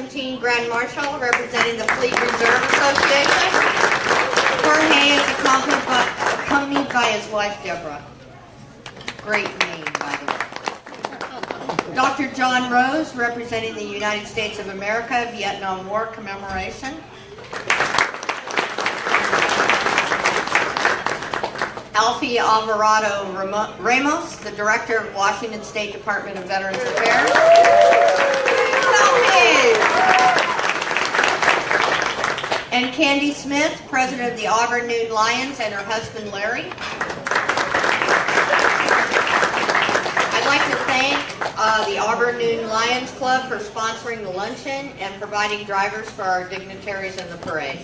17 Grand Marshal representing the Fleet Reserve Association. Jorge is accompanied by his wife, Deborah. Great name, by the way. Dr. John Rose, representing the United States of America, Vietnam War Commemoration. Alfie Alvarado Ramos, the Director of Washington State Department of Veterans Affairs. And Candy Smith, President of the Auburn Noon Lions, and her husband Larry. I'd like to thank the Auburn Noon Lions Club for sponsoring the luncheon and providing drivers for our dignitaries in the parade.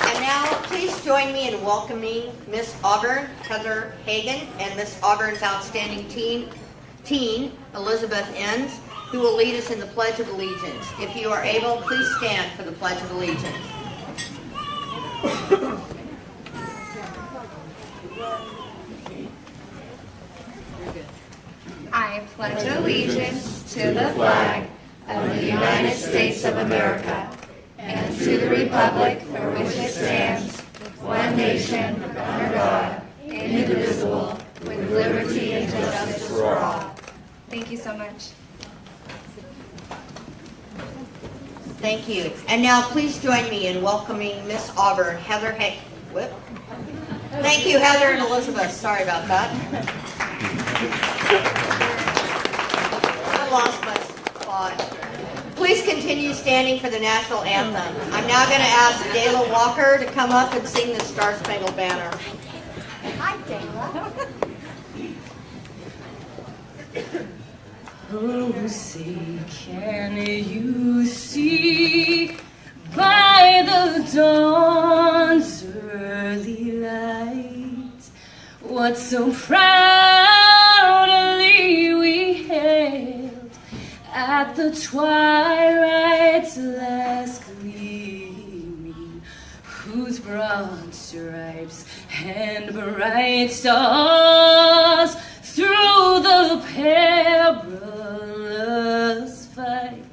And now, please join me in welcoming Miss Auburn, Heather Hagan, and Miss Auburn's outstanding teen, Elizabeth Enns, who will lead us in the Pledge of Allegiance. If you are able, please stand for the Pledge of Allegiance. I pledge allegiance to the flag of the United States of America and to the republic for which it stands, one nation, under God, indivisible, with liberty and justice for all. Thank you so much. Thank you. And now please join me in welcoming Miss Auburn, Heather Hagan. Thank you, Heather and Elizabeth. Sorry about that. I lost my spot. Please continue standing for the national anthem. I'm now going to ask Dayla Walker to come up and sing the Star Spangled Banner. Hi, Dayla. Oh, say, can you see by the dawn's early light what so proudly we hailed at the twilight's last gleaming, whose broad stripes and bright stars through the perilous fight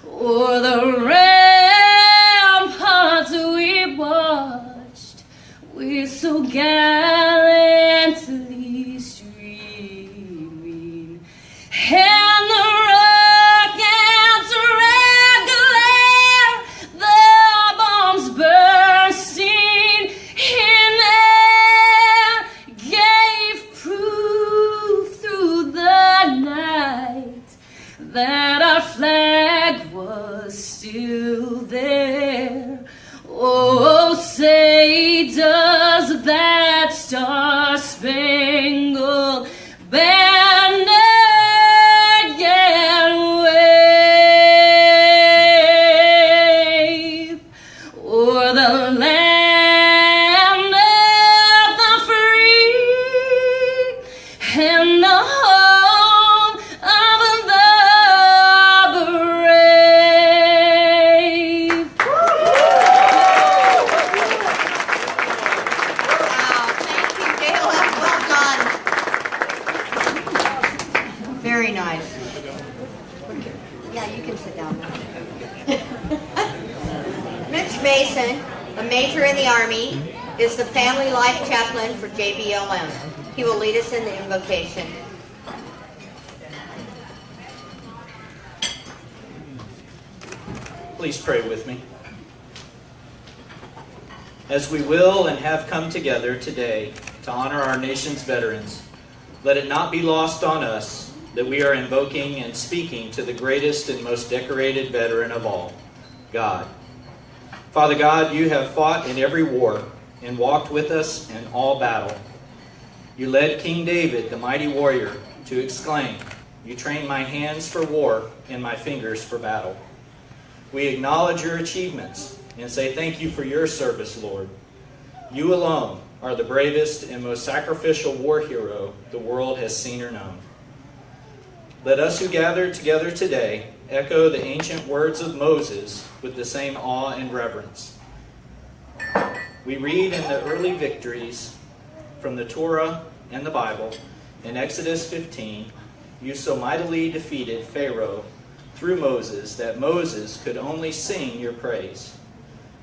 o'er the ramparts we watched, we so gallantly streaming, and the rockets red glare, the bombs bursting in air, gave proof through the night that our flag was still there. Oh, say, does that star-spangled banner yet wave o'er the land of the free and the home of the brave? Wow, thank you, Dayla. Well done. Very nice. Yeah, you can sit down now. Mitch Mason, a major in the Army, is the Family Life Chaplain for JBLM. He will lead us in the invocation. Please pray with me. As we will and have come together today to honor our nation's veterans, let it not be lost on us that we are invoking and speaking to the greatest and most decorated veteran of all, God. Father God, you have fought in every war and walked with us in all battle. You led King David, the mighty warrior, to exclaim, "You trained my hands for war and my fingers for battle." We acknowledge your achievements and say thank you for your service, Lord. You alone are the bravest and most sacrificial war hero the world has seen or known. Let us who gather together today echo the ancient words of Moses with the same awe and reverence. We read in the early victories from the Torah and the Bible in Exodus 15 you so mightily defeated Pharaoh through Moses that Moses could only sing your praise.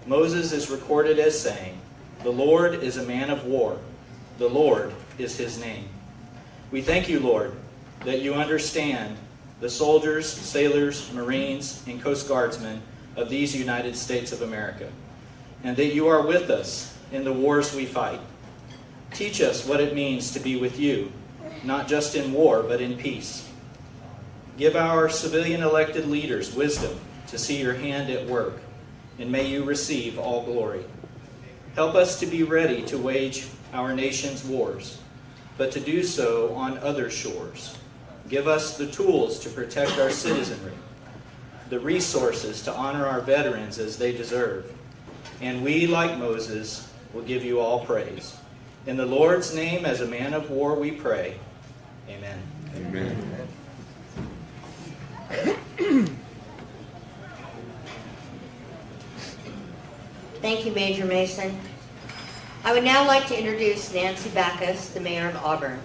Moses is recorded as saying, "The Lord is a man of war. The Lord is his name." We thank you, Lord, that you understand the soldiers, sailors, Marines, and Coast Guardsmen of these United States of America, and that you are with us in the wars we fight. Teach us what it means to be with you, not just in war, but in peace. Give our civilian elected leaders wisdom to see your hand at work, and may you receive all glory. Help us to be ready to wage our nation's wars, but to do so on other shores. Give us the tools to protect our citizenry, the resources to honor our veterans as they deserve, and we, like Moses, will give you all praise. In the Lord's name, as a man of war, we pray. Amen. Amen. Thank you, Major Mason. I would now like to introduce Nancy Bacchus, the mayor of Auburn.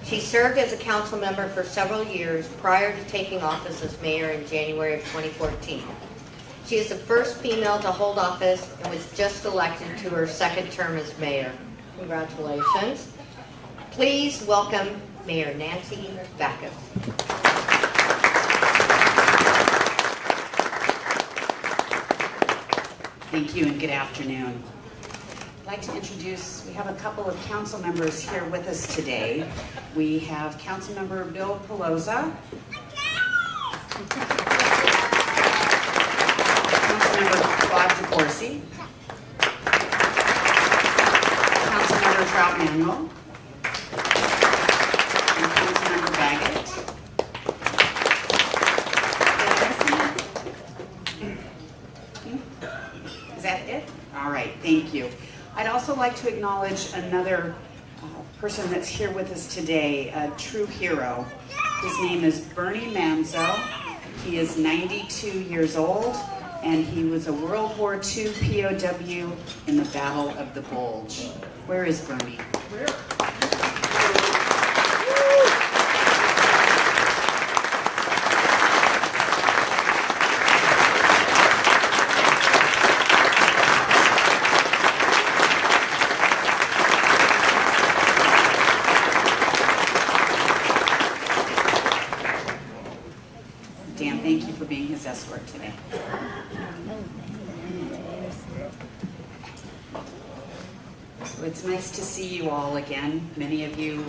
She served as a council member for several years prior to taking office as mayor in January of 2014. She is the first female to hold office and was just elected to her second term as mayor. Congratulations. Please welcome Mayor Nancy Bacchus. Thank you and good afternoon. I'd like to introduce, we have a couple of council members here with us today. We have Councilmember Bill Pelosa, Councilmember Claude DeCourcy, Councilmember Trout Manuel, and Councilmember Baggett. Is that it? All right, thank you. I'd also like to acknowledge another person that's here with us today, a true hero. His name is Bernie Manzo. He is 92 years old, and he was a World War II POW in the Battle of the Bulge. Where is Bernie? Dan, thank you for being his escort today. So it's nice to see you all again. Many of you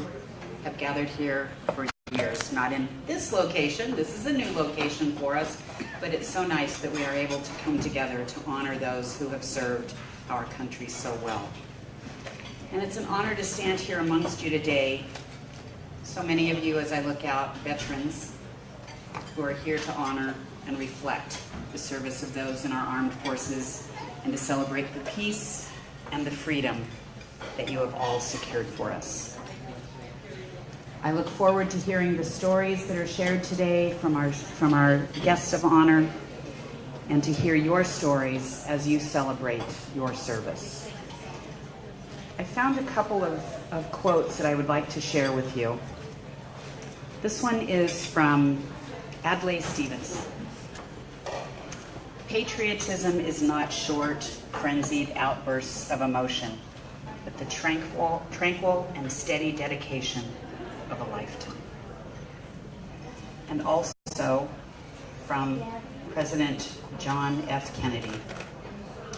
have gathered here for years, not in this location. This is a new location for us, but it's so nice that we are able to come together to honor those who have served our country so well. And it's an honor to stand here amongst you today. So many of you, as I look out, veterans, who are here to honor and reflect the service of those in our armed forces and to celebrate the peace and the freedom that you have all secured for us. I look forward to hearing the stories that are shared today from our guests of honor and to hear your stories as you celebrate your service. I found a couple of quotes that I would like to share with you. This one is from Adlai Stevenson. Patriotism is not short, frenzied outbursts of emotion, but the tranquil and steady dedication of a lifetime. And also from President John F. Kennedy.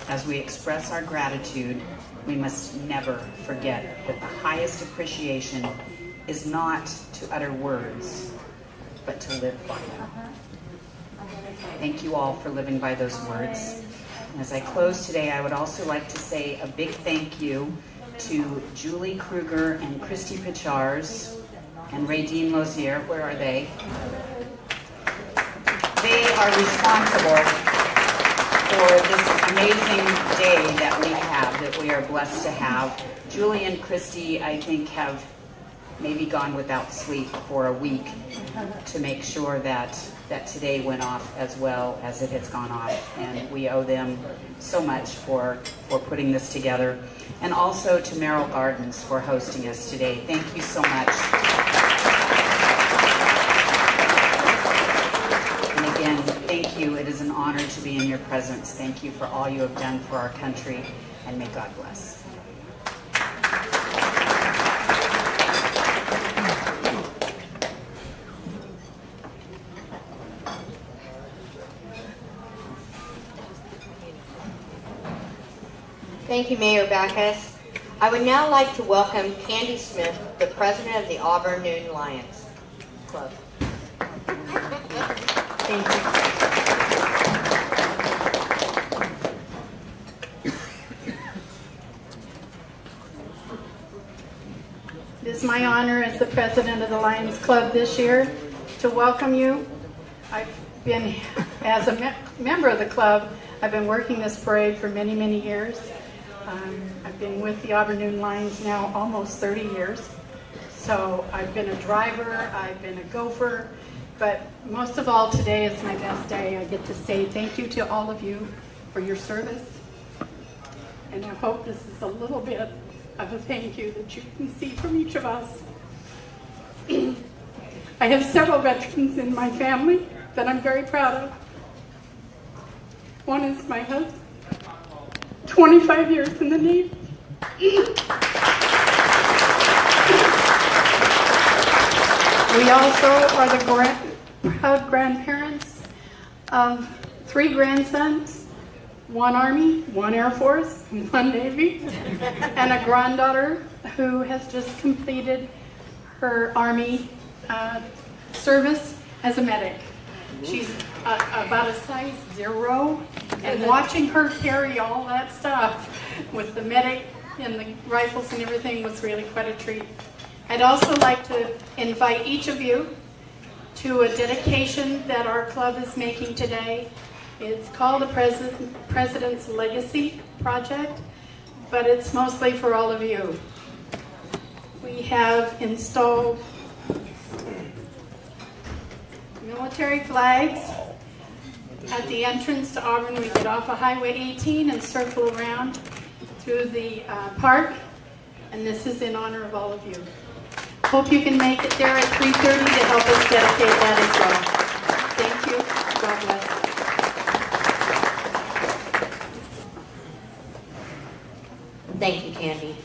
As we express our gratitude, we must never forget that the highest appreciation is not to utter words, but to live by them. Thank you all for living by those words. And as I close today, I would also like to say a big thank you to Julie Kruger and Christy Pichars and Radine Lozier. Where are they? They are responsible for this amazing day that we have, that we are blessed to have. Julie and Christy, I think, have maybe gone without sleep for a week to make sure that today went off as well as it has gone off, and we owe them so much for putting this together. And also to Merrill Gardens for hosting us today. Thank you so much. It is an honor to be in your presence. Thank you for all you have done for our country, and may God bless. Thank you, Mayor Bacchus. I would now like to welcome Candy Smith, the president of the Auburn Noon Lions Club. Thank you. It is my honor as the president of the Lions Club this year to welcome you. I've been, as a member of the club, I've been working this parade for many, many years. I've been with the Auburn Noon Lions now almost 30 years. So I've been a driver, I've been a gopher, but most of all today is my best day. I get to say thank you to all of you for your service. And I hope this is a little bit of a thank you that you can see from each of us. I have several veterans in my family that I'm very proud of. One is my husband, 25 years in the Navy. We also are the proud grandparents of 3 grandsons, 1 Army, 1 Air Force, 1 Navy, and a granddaughter who has just completed her Army service as a medic. She's about a size 0, and watching her carry all that stuff with the medic and the rifles and everything was really quite a treat. I'd also like to invite each of you to a dedication that our club is making today. It's called the President's Legacy Project, but it's mostly for all of you. We have installed military flags at the entrance to Auburn. We get off of Highway 18 and circle around through the park, and this is in honor of all of you. Hope you can make it there at 3:30 to help us dedicate that as well. Thank you. God bless. Thank you, Candy.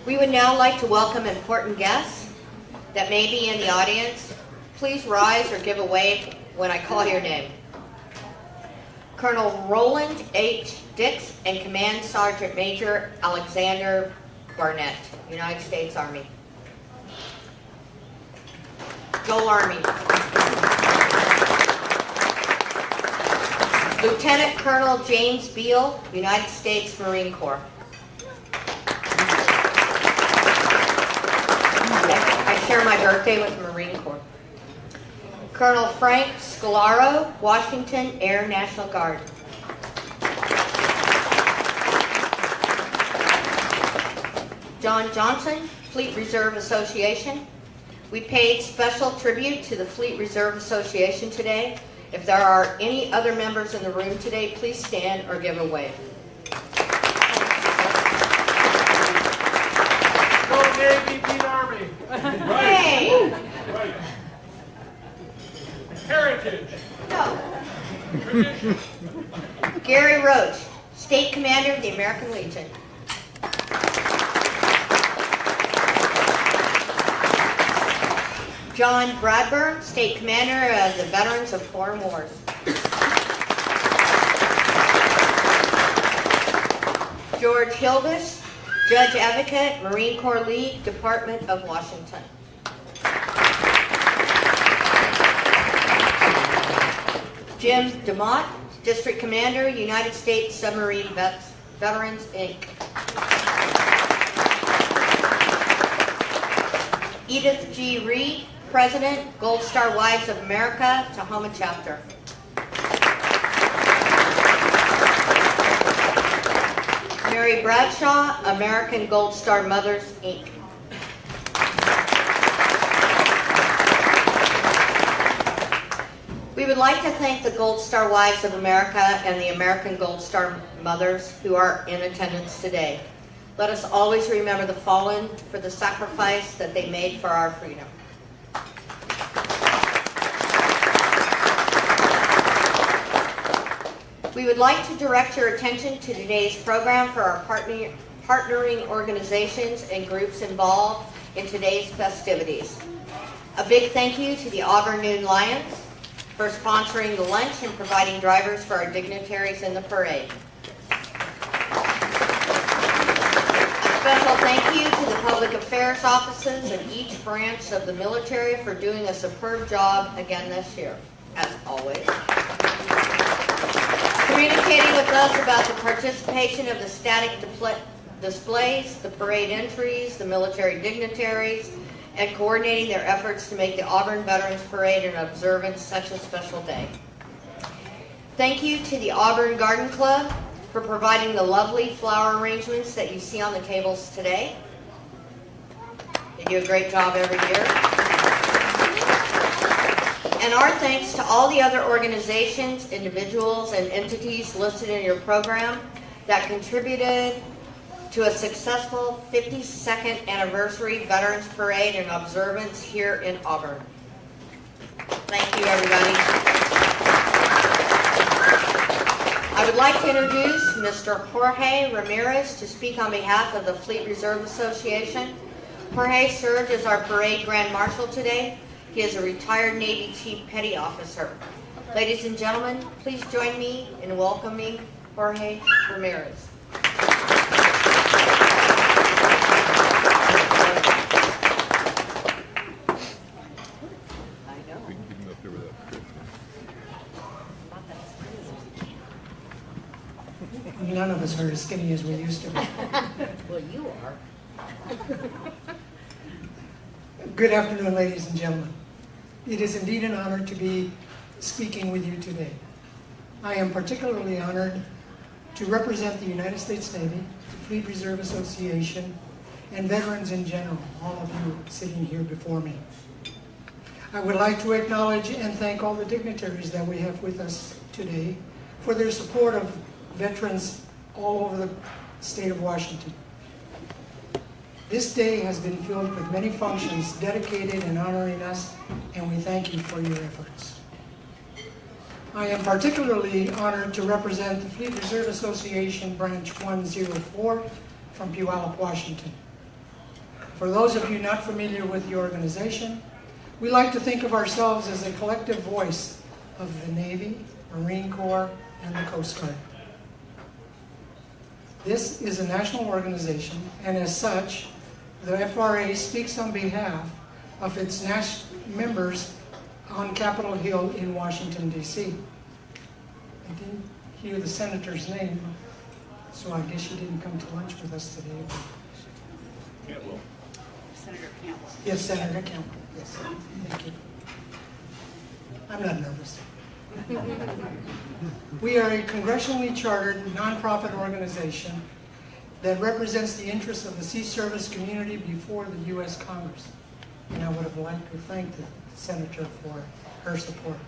We would now like to welcome important guests that may be in the audience. Please rise or give a wave when I call your name. Colonel Roland H. Dix and Command Sergeant Major Alexander Barnett, United States Army. Go Army. Lieutenant Colonel James Beal, United States Marine Corps. I share my birthday with the Marine Corps. Colonel Frank Scalaro, Washington Air National Guard. John Johnson, Fleet Reserve Association. We paid special tribute to the Fleet Reserve Association today. If there are any other members in the room today, please stand or give a wave. Go Navy, beat Army. Hey! Right. Heritage. No. Tradition. Gary Roach, State Commander of the American Legion. John Bradburn, State Commander of the Veterans of Foreign Wars. George Hilbus, Judge Advocate, Marine Corps League, Department of Washington. Jim DeMott, District Commander, United States Submarine Veterans, Inc. Edith G. Reed, President, Gold Star Wives of America, Tahoma Chapter. Mary Bradshaw, American Gold Star Mothers, Inc. We would like to thank the Gold Star Wives of America and the American Gold Star Mothers who are in attendance today. Let us always remember the fallen for the sacrifice that they made for our freedom. We would like to direct your attention to today's program for our partnering organizations and groups involved in today's festivities. A big thank you to the Auburn Noon Lions for sponsoring the lunch and providing drivers for our dignitaries in the parade. A special thank you to the public affairs offices in each branch of the military for doing a superb job again this year, as always. Communicating with us about the participation of the static displays, the parade entries, the military dignitaries, and coordinating their efforts to make the Auburn Veterans Parade an observance such a special day. Thank you to the Auburn Garden Club for providing the lovely flower arrangements that you see on the tables today. They do a great job every year. And our thanks to all the other organizations, individuals, and entities listed in your program that contributed to a successful 52nd Anniversary Veterans Parade and observance here in Auburn. Thank you, everybody. I would like to introduce Mr. Jorge Ramirez to speak on behalf of the Fleet Reserve Association. Jorge served as our parade grand marshal today. He is a retired Navy Chief Petty Officer. Ladies and gentlemen, please join me in welcoming Jorge Ramirez. None of us are as skinny as we used to be. Well, you are. Good afternoon, ladies and gentlemen. It is indeed an honor to be speaking with you today. I am particularly honored to represent the United States Navy, the Fleet Reserve Association, and veterans in general, all of you sitting here before me. I would like to acknowledge and thank all the dignitaries that we have with us today for their support of veterans all over the state of Washington. This day has been filled with many functions dedicated in honoring us, and we thank you for your efforts. I am particularly honored to represent the Fleet Reserve Association Branch 104 from Puyallup, Washington. For those of you not familiar with the organization, we like to think of ourselves as a collective voice of the Navy, Marine Corps, and the Coast Guard. This is a national organization, and as such, the FRA speaks on behalf of its members on Capitol Hill in Washington, D.C. I didn't hear the senator's name, so I guess you didn't come to lunch with us today. Senator Campbell. Yes, Senator Campbell. Yes, thank you. I'm not nervous. We are a congressionally chartered nonprofit organization that represents the interests of the sea service community before the U.S. Congress. And I would have liked to thank the Senator for her support.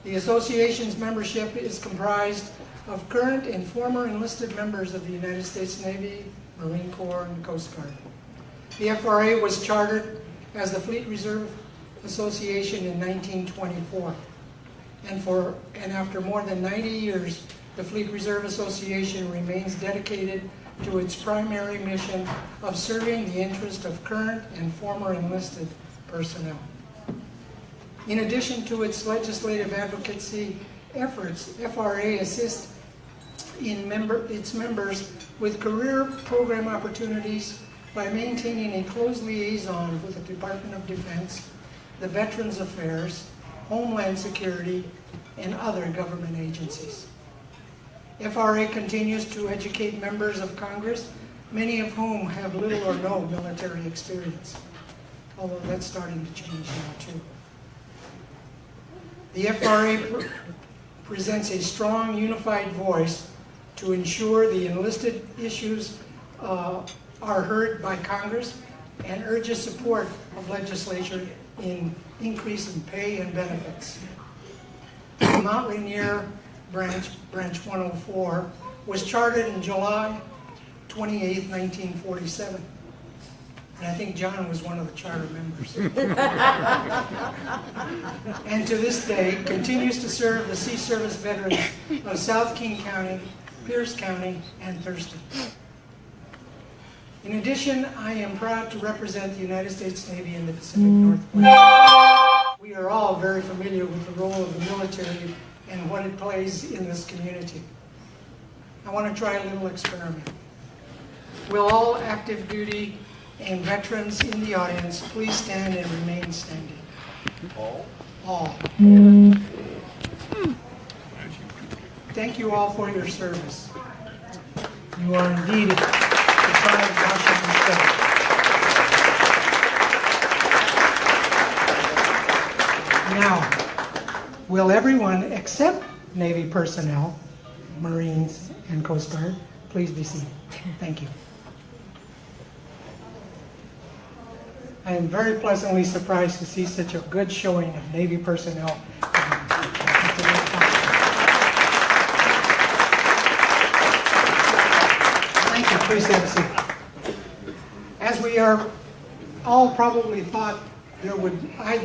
The association's membership is comprised of current and former enlisted members of the United States Navy, Marine Corps, and Coast Guard. The FRA was chartered as the Fleet Reserve Association in 1924. And after more than 90 years, the Fleet Reserve Association remains dedicated to its primary mission of serving the interest of current and former enlisted personnel. In addition to its legislative advocacy efforts, FRA assists its members with career program opportunities by maintaining a close liaison with the Department of Defense, the Veterans Affairs, Homeland Security, and other government agencies. FRA continues to educate members of Congress, many of whom have little or no military experience, although that's starting to change now too. The FRA presents a strong, unified voice to ensure the enlisted issues are heard by Congress and urges support of legislature in increasing pay and benefits. The Mount Rainier Branch 104, was chartered in July 28, 1947. And I think John was one of the charter members. And to this day, continues to serve the Sea Service veterans of South King County, Pierce County, and Thurston. In addition, I am proud to represent the United States Navy in the Pacific Northwest. We are all very familiar with the role of the military and what it plays in this community. I want to try a little experiment. Will all active duty and veterans in the audience please stand and remain standing? All? All. Thank you all for your service. You are indeed the tribe Washington State. Now, will everyone except Navy personnel, Marines, and Coast Guard please be seated? Thank you. I am very pleasantly surprised to see such a good showing of Navy personnel. Thank you. Please have a seat. As we are all probably thought there would, I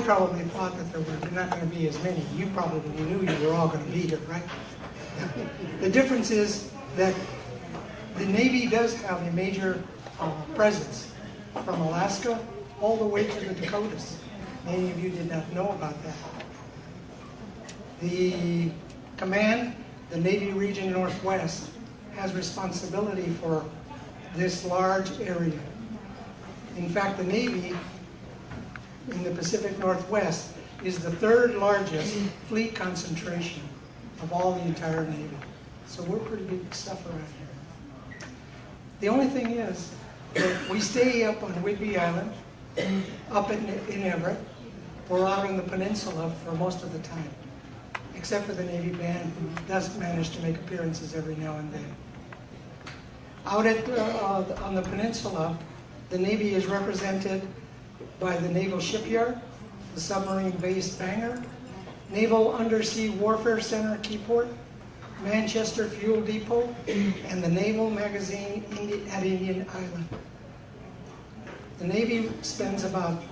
probably thought that there were not going to be as many. You probably knew you were all going to be here, right? The difference is that the Navy does have a major presence from Alaska all the way to the Dakotas. Many of you did not know about that. The command, the Navy Region Northwest, has responsibility for this large area. In fact, the Navy in the Pacific Northwest is the third largest fleet concentration of all the entire Navy. So we're pretty big stuff around here. The only thing is that we stay up on Whidbey Island, up in Everett, or out on the peninsula for most of the time, except for the Navy band, who does manage to make appearances every now and then. Out on the peninsula, the Navy is represented by the Naval Shipyard, the Submarine Base Bangor, Naval Undersea Warfare Center Keyport, Manchester Fuel Depot, and the Naval Magazine at Indian Island. The Navy spends about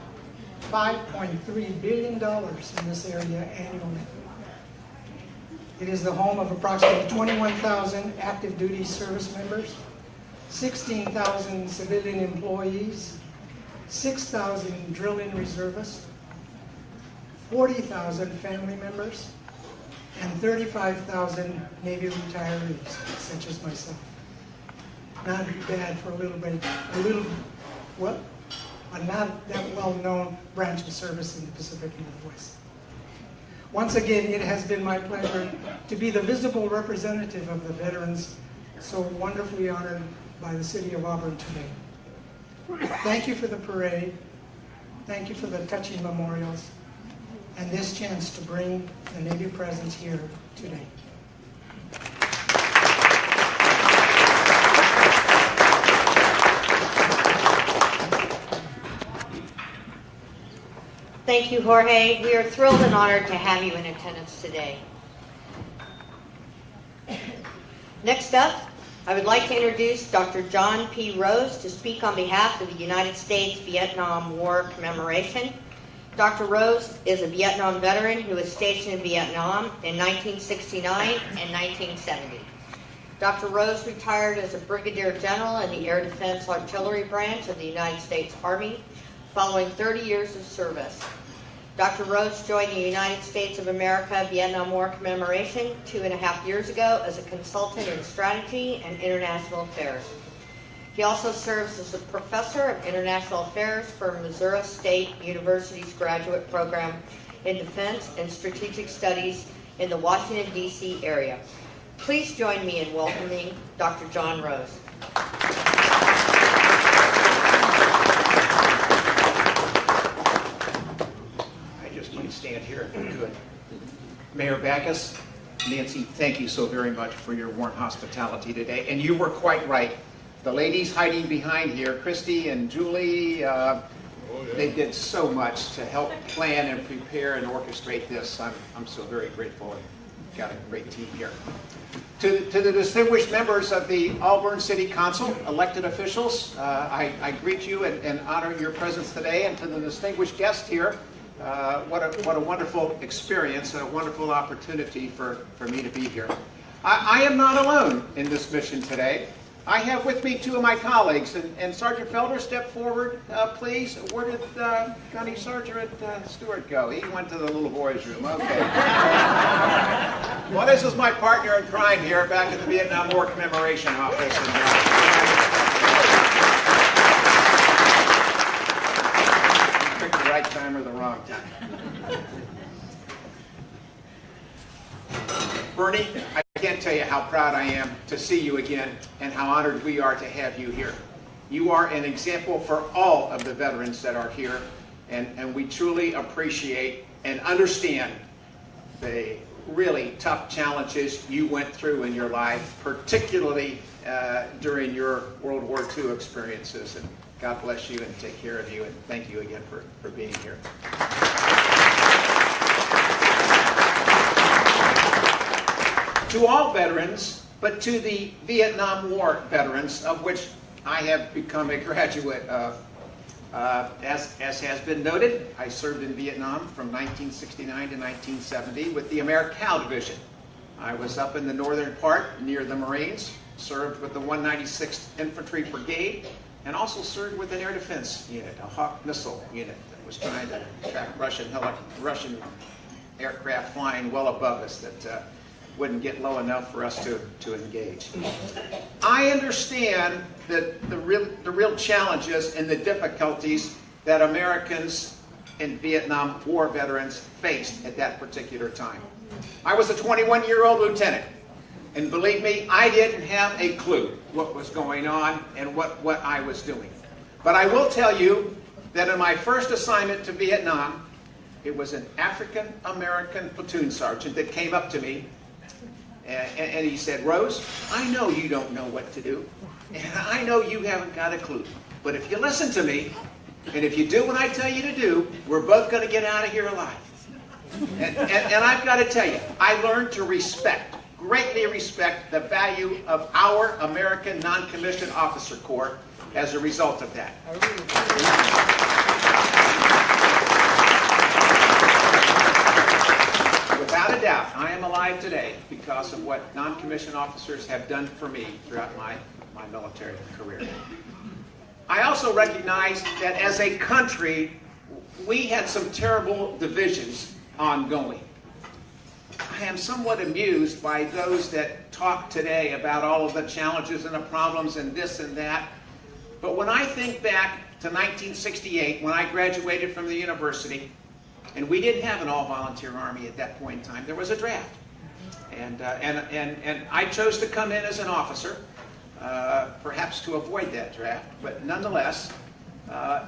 $5.3 billion in this area annually. It is the home of approximately 21,000 active duty service members, 16,000 civilian employees, 6,000 drill-in reservists, 40,000 family members, and 35,000 Navy retirees, such as myself. Not bad for a not that well-known branch of service in the Pacific Northwest. Once again, it has been my pleasure to be the visible representative of the veterans so wonderfully honored by the city of Auburn today. Thank you for the parade. Thank you for the touching memorials and this chance to bring the Navy presence here today. Thank you, Jorge. We are thrilled and honored to have you in attendance today. Next up, I would like to introduce Dr. John P. Rose to speak on behalf of the United States Vietnam War Commemoration. Dr. Rose is a Vietnam veteran who was stationed in Vietnam in 1969 and 1970. Dr. Rose retired as a brigadier general in the Air Defense Artillery Branch of the United States Army following 30 years of service. Dr. Rose joined the United States of America Vietnam War Commemoration 2.5 years ago as a consultant in strategy and international affairs. He also serves as a professor of international affairs for Missouri State University's graduate program in defense and strategic studies in the Washington, D.C. area. Please join me in welcoming Dr. John Rose. Stand here if you could. Mayor Bacchus, Nancy, thank you so very much for your warm hospitality today. And you were quite right. The ladies hiding behind here, Christy and Julie, they did so much to help plan and prepare and orchestrate this. I'm so very grateful. got a great team here. To the distinguished members of the Auburn City Council, elected officials, I greet you and honor your presence today. And to the distinguished guest here, what a wonderful experience, a wonderful opportunity for me to be here. I am not alone in this mission today. I have with me two of my colleagues, and Sergeant Felder, step forward, please. Where did Gunny Sergeant Stewart go? He went to the little boys' room. Okay. Well, this is my partner in crime here, back at the Vietnam War Commemoration office. And, picked the right time or the wrong time. Bernie, I can't tell you how proud I am to see you again and how honored we are to have you here. You are an example for all of the veterans that are here, and we truly appreciate and understand the really tough challenges you went through in your life, particularly during your World War II experiences. And God bless you and take care of you, and thank you again for being here. To all veterans, but to the Vietnam War veterans, of which I have become a graduate of. As has been noted, I served in Vietnam from 1969 to 1970 with the Americal Division. I was up in the northern part near the Marines, served with the 196th Infantry Brigade, and also served with an air defense unit, a Hawk missile unit that was trying to track Russian aircraft flying well above us that wouldn't get low enough for us to engage. I understand that the real challenges and the difficulties that Americans and Vietnam War veterans faced at that particular time. I was a 21-year-old lieutenant, and believe me, I didn't have a clue what was going on and what I was doing. But I will tell you that in my first assignment to Vietnam, it was an African-American platoon sergeant that came up to me and he said, "Rose, I know you don't know what to do, and I know you haven't got a clue. But if you listen to me, and if you do what I tell you to do, we're both going to get out of here alive." And I've got to tell you, I learned to greatly respect the value of our American non-commissioned officer corps as a result of that. Without a doubt, I am alive today because of what non-commissioned officers have done for me throughout my military career. I also recognize that as a country, we had some terrible divisions ongoing. I am somewhat amused by those that talk today about all of the challenges and the problems and this and that. But when I think back to 1968, when I graduated from the university, and we didn't have an all-volunteer Army at that point in time. There was a draft. And I chose to come in as an officer, perhaps to avoid that draft. But nonetheless,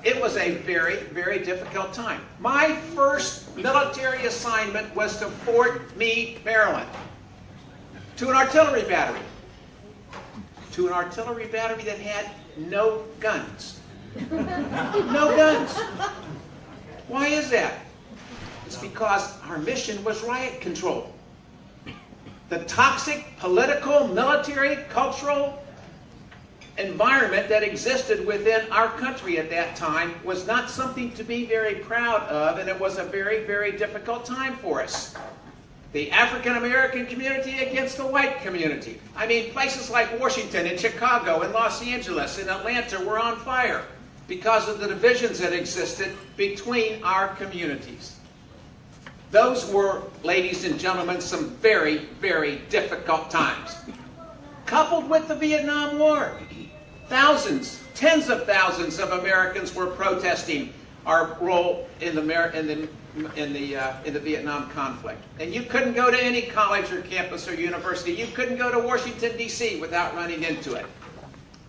it was a very, very difficult time. My first military assignment was to Fort Meade, Maryland, to an artillery battery. To an artillery battery that had no guns. No guns. Why is that? It's because our mission was riot control. The toxic political, military, cultural environment that existed within our country at that time was not something to be very proud of, and it was a very, very difficult time for us. The African American community against the white community. I mean, places like Washington and Chicago and Los Angeles and Atlanta were on fire because of the divisions that existed between our communities. Those were, ladies and gentlemen, some very, very difficult times. Coupled with the Vietnam War, thousands, tens of thousands of Americans were protesting our role in the Vietnam conflict. And you couldn't go to any college or campus or university. You couldn't go to Washington, D.C. without running into it.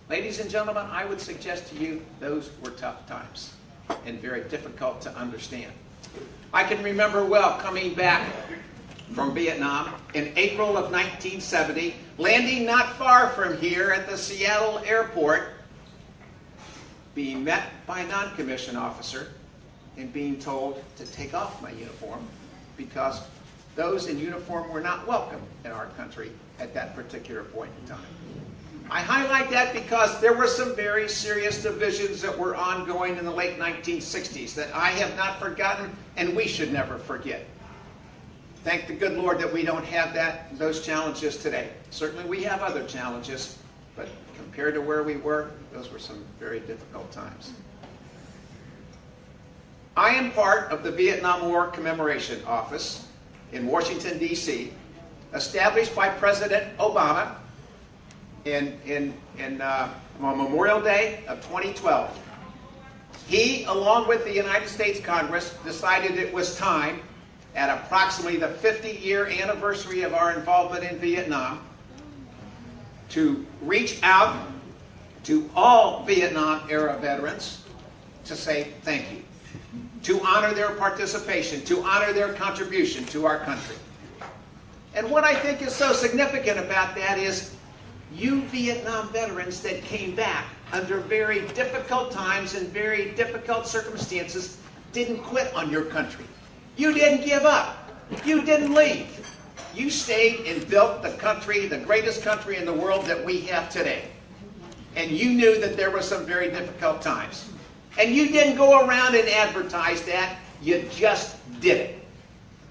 Ladies and gentlemen, I would suggest to you those were tough times and very difficult to understand. I can remember well coming back from Vietnam in April of 1970, landing not far from here at the Seattle airport, being met by a non-commissioned officer and being told to take off my uniform because those in uniform were not welcome in our country at that particular point in time. I highlight that because there were some very serious divisions that were ongoing in the late 1960s that I have not forgotten, and we should never forget. Thank the good Lord that we don't have those challenges today. Certainly we have other challenges, but compared to where we were, those were some very difficult times. I am part of the Vietnam War Commemoration Office in Washington, D.C., established by President Obama on Memorial Day of 2012. He, along with the United States Congress, decided it was time, at approximately the 50-year anniversary of our involvement in Vietnam, to reach out to all Vietnam-era veterans to say thank you, to honor their participation, to honor their contribution to our country. And what I think is so significant about that is you Vietnam veterans that came back under very difficult times and very difficult circumstances didn't quit on your country. You didn't give up. You didn't leave. You stayed and built the country, the greatest country in the world that we have today. And you knew that there were some very difficult times. And you didn't go around and advertise that. You just did it.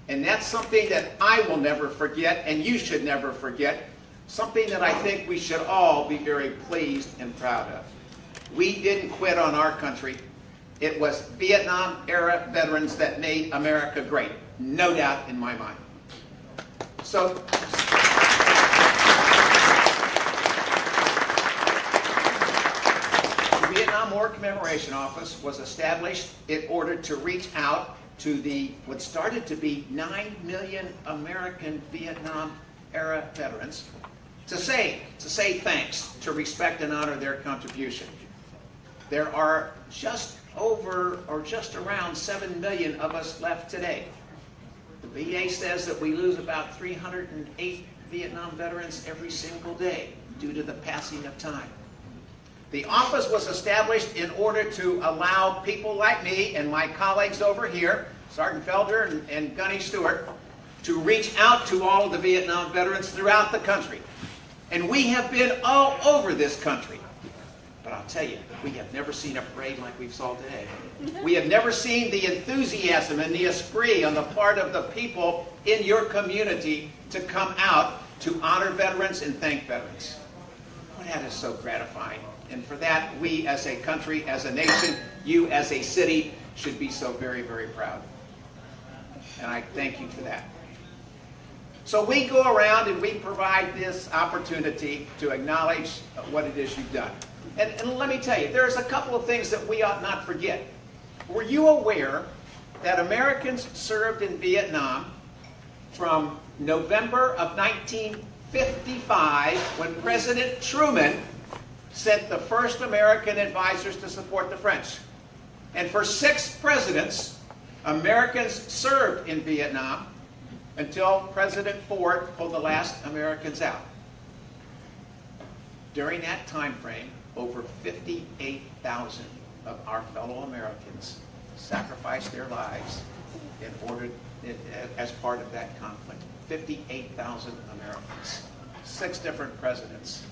And that's something that I will never forget, and you should never forget. Something that I think we should all be very pleased and proud of. We didn't quit on our country. It was Vietnam-era veterans that made America great. No doubt in my mind. So, the Vietnam War Commemoration Office was established in order to reach out to what started to be 9 million American Vietnam-era veterans to say thanks, to respect and honor their contribution. There are just around 7 million of us left today. The VA says that we lose about 308 Vietnam veterans every single day due to the passing of time. The office was established in order to allow people like me and my colleagues over here, Sergeant Felder and Gunny Stewart, to reach out to all of the Vietnam veterans throughout the country. And we have been all over this country. But I'll tell you, we have never seen a parade like we saw today. We have never seen the enthusiasm and the esprit on the part of the people in your community to come out to honor veterans and thank veterans. Well, that is so gratifying. And for that, we as a country, as a nation, you as a city, should be so very, very proud. And I thank you for that. So we go around and we provide this opportunity to acknowledge what it is you've done. And let me tell you, there's a couple of things that we ought not forget. Were you aware that Americans served in Vietnam from November of 1955, when President Truman sent the first American advisors to support the French? And for 6 presidents, Americans served in Vietnam until President Ford pulled the last Americans out. During that time frame, over 58,000 of our fellow Americans sacrificed their lives as part of that conflict. 58,000 Americans, 6 different presidents.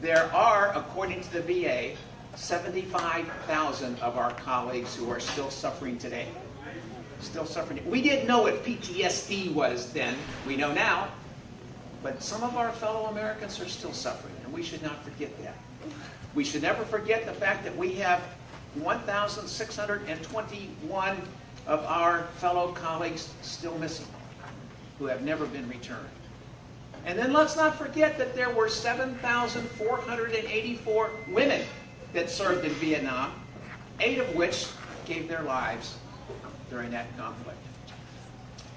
There are, according to the VA, 75,000 of our colleagues who are still suffering today. Still suffering. We didn't know what PTSD was then. We know now. But some of our fellow Americans are still suffering, and we should not forget that. We should never forget the fact that we have 1,621 of our fellow colleagues still missing, who have never been returned. And then let's not forget that there were 7,484 women that served in Vietnam, 8 of which gave their lives during that conflict.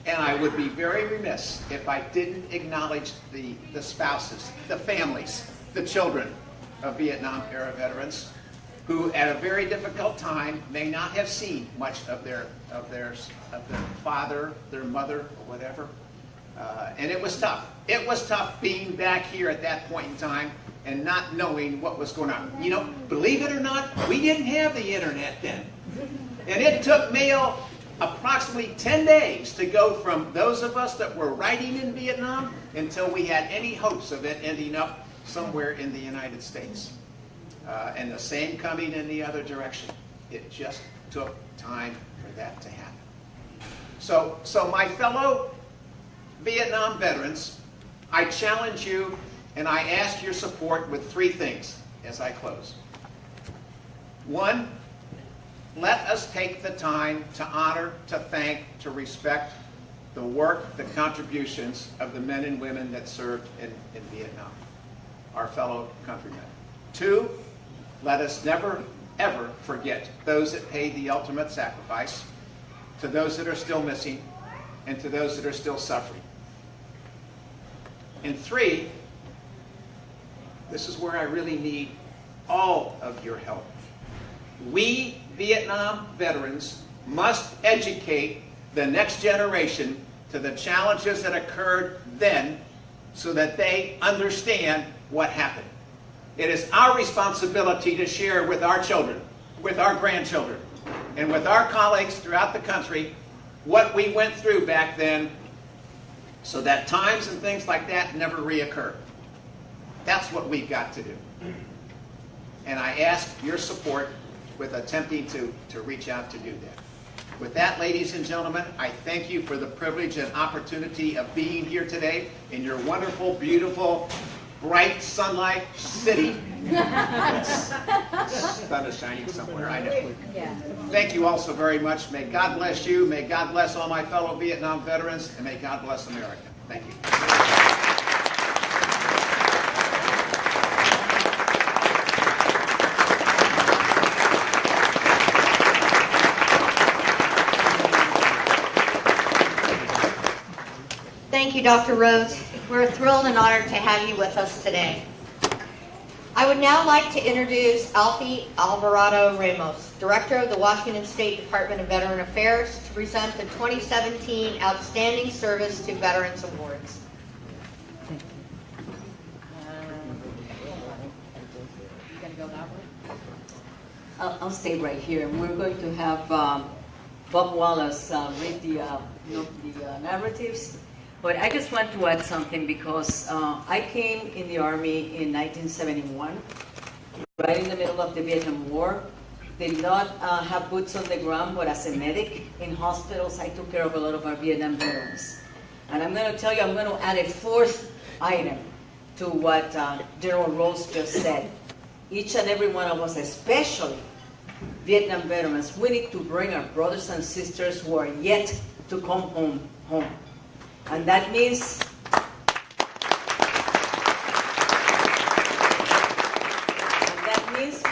And I would be very remiss if I didn't acknowledge the spouses, the families, the children of Vietnam-era veterans who, at a very difficult time, may not have seen much of their father, their mother, or whatever. And it was tough. It was tough being back here at that point in time and not knowing what was going on. You know, believe it or not, we didn't have the internet then. And it took mail approximately 10 days to go from those of us that were writing in Vietnam until we had any hopes of it ending up somewhere in the United States. And the same coming in the other direction. It just took time for that to happen. So my fellow Vietnam veterans, I challenge you and I ask your support with 3 things as I close. 1, let us take the time to honor, to thank, to respect the work, the contributions of the men and women that served in Vietnam, our fellow countrymen. 2, let us never, ever forget those that paid the ultimate sacrifice, to those that are still missing, and to those that are still suffering. And 3, this is where I really need all of your help. We Vietnam veterans must educate the next generation to the challenges that occurred then so that they understand what happened. It is our responsibility to share with our children, with our grandchildren, and with our colleagues throughout the country what we went through back then so that times and things like that never reoccur. That's what we've got to do. And I ask your support with attempting to reach out to do that. With that, ladies and gentlemen, I thank you for the privilege and opportunity of being here today in your wonderful, beautiful, bright sunlight city. Sun is shining somewhere, I know. Thank you all so very much. May God bless you. May God bless all my fellow Vietnam veterans. And may God bless America. Thank you. Thank you, Dr. Rose. We're thrilled and honored to have you with us today. I would now like to introduce Alfie Alvarado Ramos, Director of the Washington State Department of Veteran Affairs, to present the 2017 Outstanding Service to Veterans Awards. I'll stay right here, and we're going to have Bob Wallace read the narratives. But I just want to add something because I came in the Army in 1971, right in the middle of the Vietnam War. Did not have boots on the ground, but as a medic in hospitals, I took care of a lot of our Vietnam veterans. And I'm going to tell you, I'm going to add a 4th item to what General Rose just said. Each and every one of us, especially Vietnam veterans, we need to bring our brothers and sisters who are yet to come home. And that means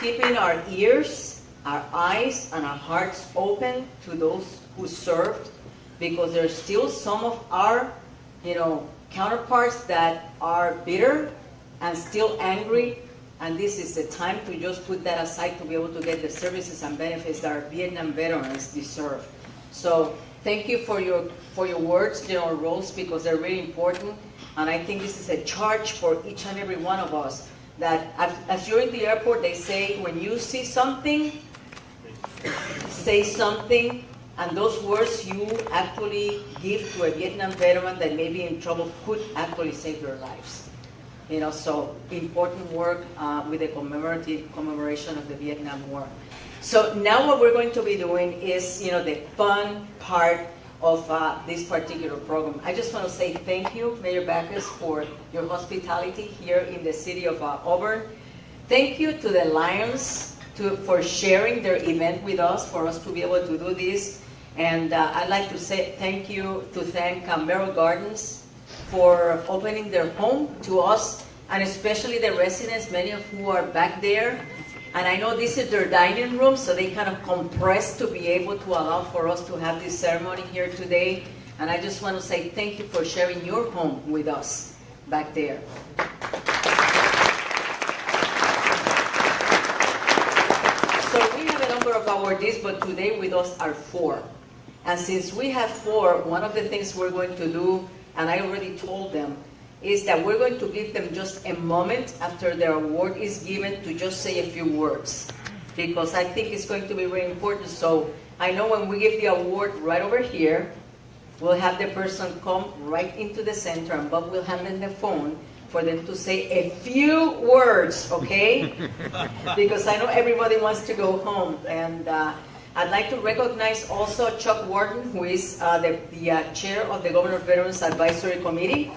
keeping our ears, our eyes, and our hearts open to those who served, because there's still some of our, counterparts that are bitter and still angry, and this is the time to just put that aside to be able to get the services and benefits that our Vietnam veterans deserve. So thank you for your words, General Rose, because they're really important, and I think this is a charge for each and every one of us, that as you're in the airport, they say, when you see something, say something, and those words you actually give to a Vietnam veteran that may be in trouble could actually save their lives. So important work with the commemoration of the Vietnam War. So now what we're going to be doing is, the fun part of this particular program. I just want to say thank you, Mayor Bacchus, for your hospitality here in the city of Auburn. Thank you to the Lions for sharing their event with us, for us to be able to do this. And I'd like to say thank Merrill Gardens for opening their home to us, and especially the residents, many of who are back there. And I know this is their dining room, so they kind of compressed to be able to allow for us to have this ceremony here today. And I just want to say thank you for sharing your home with us back there. So we have a number of awardees, but today with us are 4. And since we have 4, one of the things we're going to do, and I already told them, is that we're going to give them just a moment after their award is given to just say a few words. because I think it's going to be very important. So I know when we give the award right over here, we'll have the person come right into the center, and Bob will hand them the phone for them to say a few words, okay? Because I know everybody wants to go home. And I'd like to recognize also Chuck Warden, who is the chair of the Governor Veterans Advisory Committee.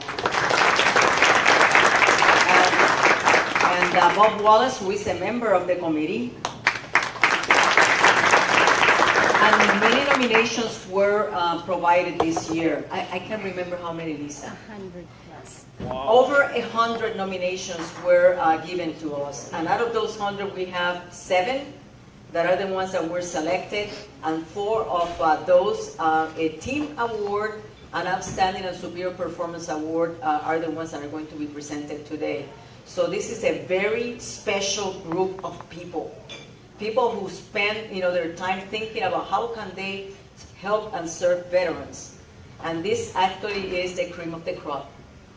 And Bob Wallace, who is a member of the committee. And many nominations were provided this year. I can't remember how many, Lisa. 100 plus. Wow. Over 100 nominations were given to us. And out of those 100, we have 7 that are the ones that were selected, and 4 of those, a team award, an outstanding and superior performance award, are the ones that are going to be presented today. So this is a very special group of people. People who spend, their time thinking about how can they help and serve veterans. And this actually is the cream of the crop.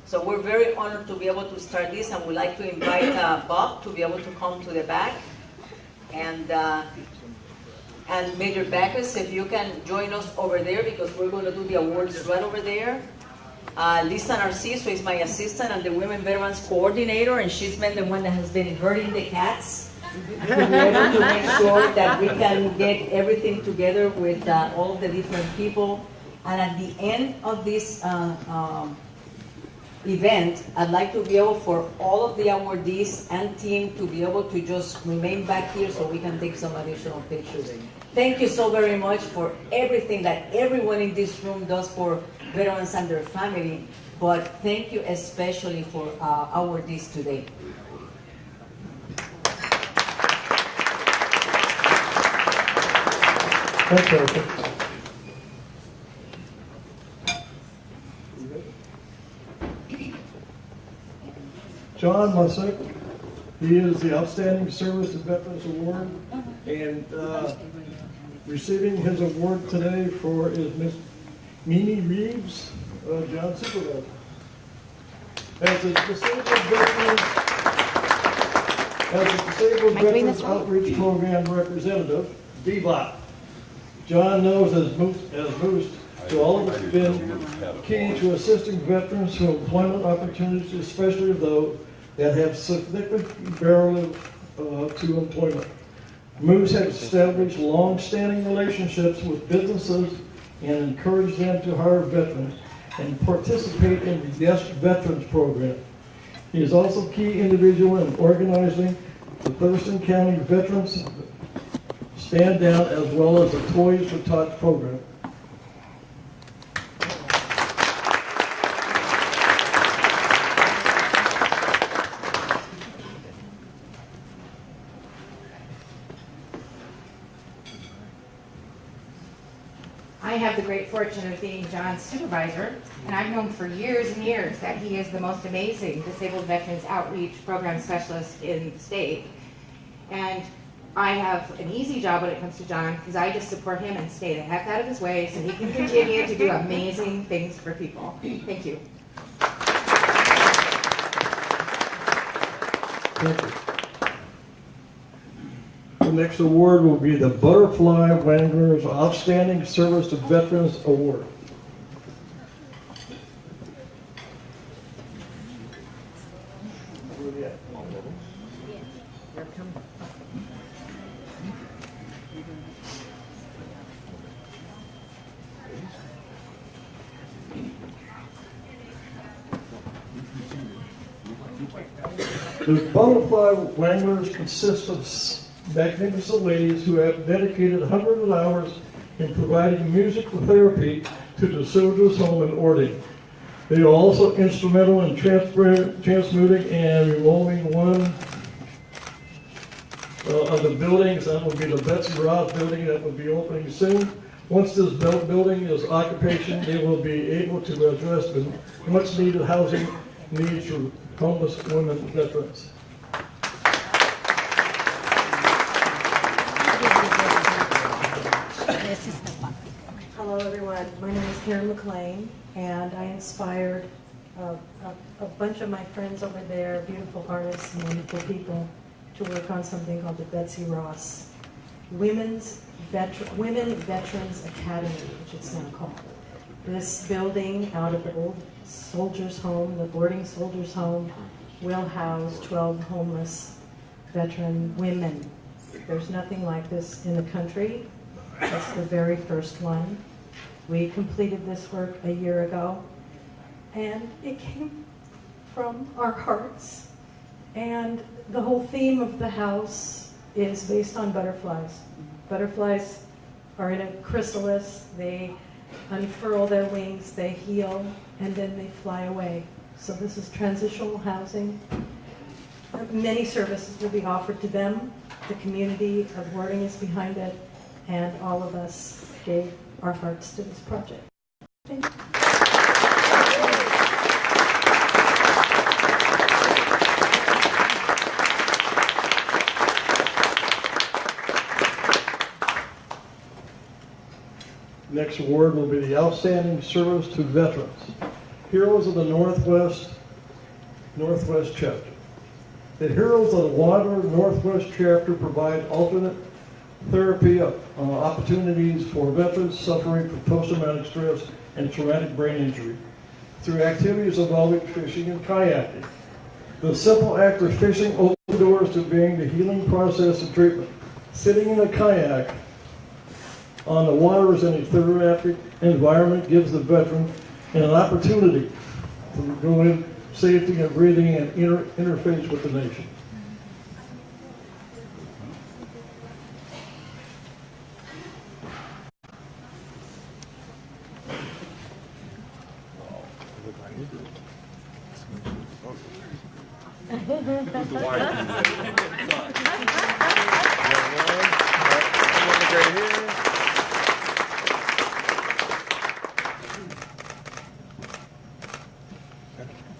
So we're very honored to be able to start this, and we'd like to invite Bob to be able to come to the back. And Major Bacchus, if you can join us over there, because we're going to do the awards right over there. Lisa Narciso is my assistant and the Women Veterans Coordinator, and she's been the one that has been herding the cats to be able to make sure that we can get everything together with all of the different people. And at the end of this event, I'd like to be able for all of the awardees and team to be able to just remain back here so we can take some additional pictures. Thank you so very much for everything that everyone in this room does for veterans and their family, but thank you especially for awardees today. Thanks, Erica. John Mussick, he is the Outstanding Service to Veterans Award, and receiving his award today is Miss Mimi Reeves, John Supervisor. As a Disabled Veterans Outreach Program Representative, DVOT, John knows as most to all of us been key to assisting veterans through employment opportunities, especially those that have significant barriers to employment. Moose have established long-standing relationships with businesses and encouraged them to hire veterans and participate in the Yes Veterans program. He is also a key individual in organizing the Thurston County Veterans Stand Down as well as the Toys for Tots program. I have the great fortune of being John's supervisor, and I've known for years and years that he is the most amazing Disabled Veterans Outreach Program Specialist in the state. And I have an easy job when it comes to John, because I just support him and stay the heck out of his way so he can continue to do amazing things for people. Thank you. Thank you. The next award will be the Butterfly Wranglers Outstanding Service to Veterans Award. The Butterfly Wranglers consist of magnificent ladies who have dedicated hundreds of hours in providing musical therapy to the Soldiers Home in Ording. They are also instrumental in transmuting and removing one of the buildings. That will be the Betsy Ross building that will be opening soon. Once this building is occupation, they will be able to address the much needed housing needs for homeless women veterans. Hello everyone, my name is Karen McLean, and I inspired a bunch of my friends over there, beautiful artists and wonderful people, to work on something called the Betsy Ross Women Veterans Academy, which it's now called. This building out of the old soldiers' home, the boarding soldiers' home, will house 12 homeless veteran women. There's nothing like this in the country. It's the very first one. We completed this work a year ago, and it came from our hearts. And the whole theme of the house is based on butterflies. Butterflies are in a chrysalis. They unfurl their wings, they heal, and then they fly away. So this is transitional housing. Many services will be offered to them. The community of Wording is behind it, and all of us gave our hearts to this project. Thank you. Next award will be the Outstanding Service to Veterans, Heroes of the Northwest Chapter. The Heroes of the Water Northwest Chapter provide alternate therapy opportunities for veterans suffering from post-traumatic stress and traumatic brain injury through activities involving fishing and kayaking. The simple act of fishing opens doors to being the healing process and treatment. Sitting in a kayak on the waters in a therapeutic environment gives the veteran an opportunity to go in safety and breathing and interface with the nation.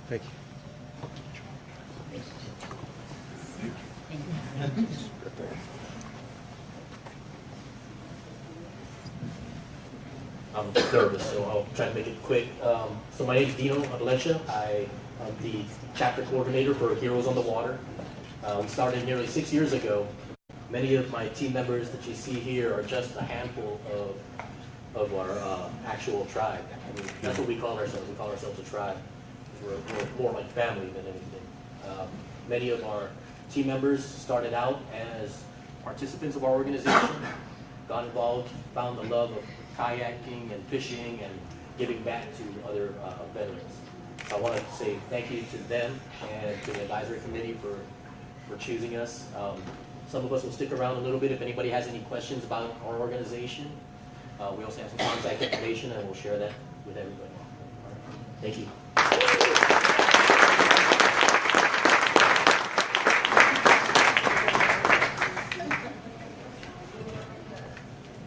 Thank you. I'm nervous, so I'll try to make it quick. So my name is Dino Valencia. I am the chapter coordinator for Heroes on the Water. We started nearly 6 years ago. Many of my team members that you see here are just a handful of our actual tribe. I mean, that's what we call ourselves. We call ourselves a tribe. We're more like family than anything. Many of our team members started out as participants of our organization, got involved, found the love of kayaking and fishing and giving back to other veterans. So I want to say thank you to them and to the advisory committee for choosing us. Some of us will stick around a little bit if anybody has any questions about our organization. We also have some contact information and we'll share that with everybody. Thank you.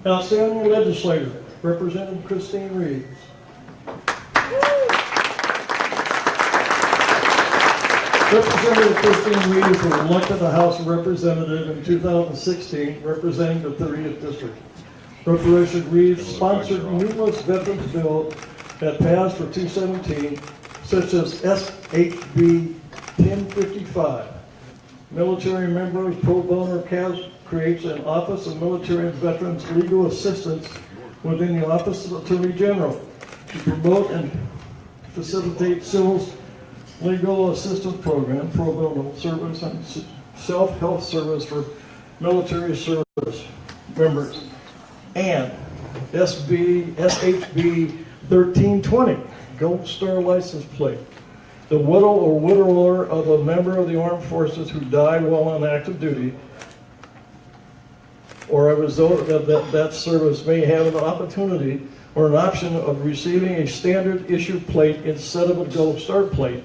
Outstanding Legislator, Representative Christine Reeves. Representative Christine Reeves was elected to the House of Representatives in 2016, representing the 30th District. Representative Reeves sponsored numerous veterans bills that passed for 2017, such as SHB 1055. Military members pro bono creates an Office of Military and Veterans Legal Assistance within the Office of Attorney General to promote and facilitate civil legal assistance program, pro bono service, and self-help service for military service members. And SHB 1320, Gold Star License Plate. The widow or widower of a member of the armed forces who died while on active duty or a result of that service may have an opportunity or an option of receiving a standard issue plate instead of a Gold Star plate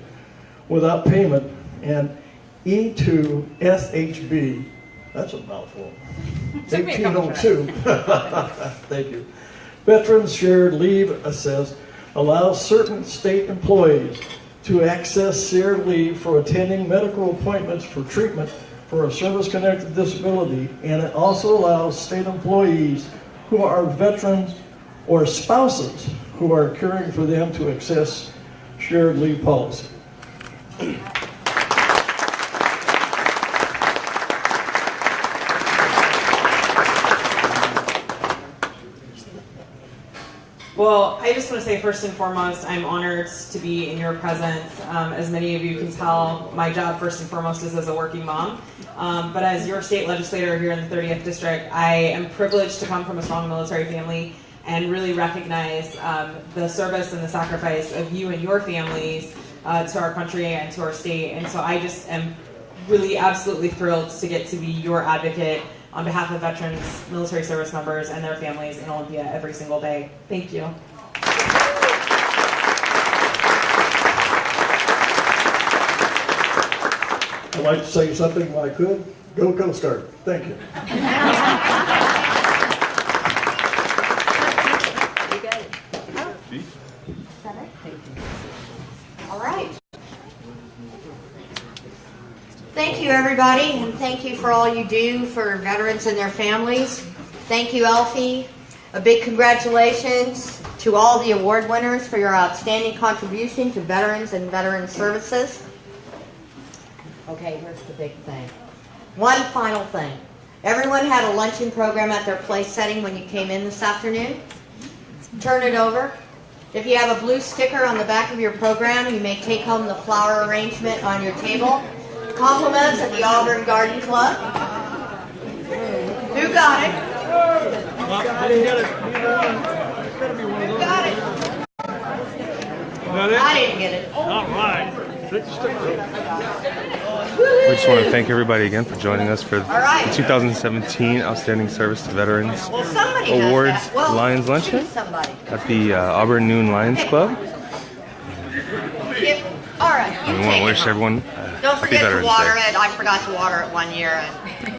without payment, and E2 SHB, that's a mouthful, 1802, thank you. Veterans Shared Leave Assist allows certain state employees to access shared leave for attending medical appointments for treatment for a service-connected disability, and it also allows state employees who are veterans or spouses who are caring for them to access shared leave policy. Well, I just want to say first and foremost, I'm honored to be in your presence. As many of you can tell, my job first and foremost is as a working mom. But as your state legislator here in the 30th District, I am privileged to come from a strong military family and really recognize the service and the sacrifice of you and your families to our country and to our state. And so I just am really absolutely thrilled to get to be your advocate on behalf of veterans, military service members, and their families in Olympia every single day. Thank you. I'd like to say something if I could. Go Coast Guard. Thank you. All right. Thank you, everybody, and thank you for all you do for veterans and their families. Thank you, Elfie. A big congratulations to all the award winners for your outstanding contribution to veterans and veteran services. Okay, here's the big thing. One final thing. Everyone had a luncheon program at their place setting when you came in this afternoon. Turn it over. If you have a blue sticker on the back of your program, you may take home the flower arrangement on your table. Compliments at the Auburn Garden Club. Who got it? I didn't get it. Who got it? Got it? I didn't get it. All right. We just want to thank everybody again for joining us for the 2017 Outstanding Service to Veterans Well, somebody has Awards that. Well, Lions Luncheon somebody. at the Auburn Noon Lions Club. All right. And we want to wish everyone Don't happy forget to Veterans water Day. it. I forgot to water it one year. And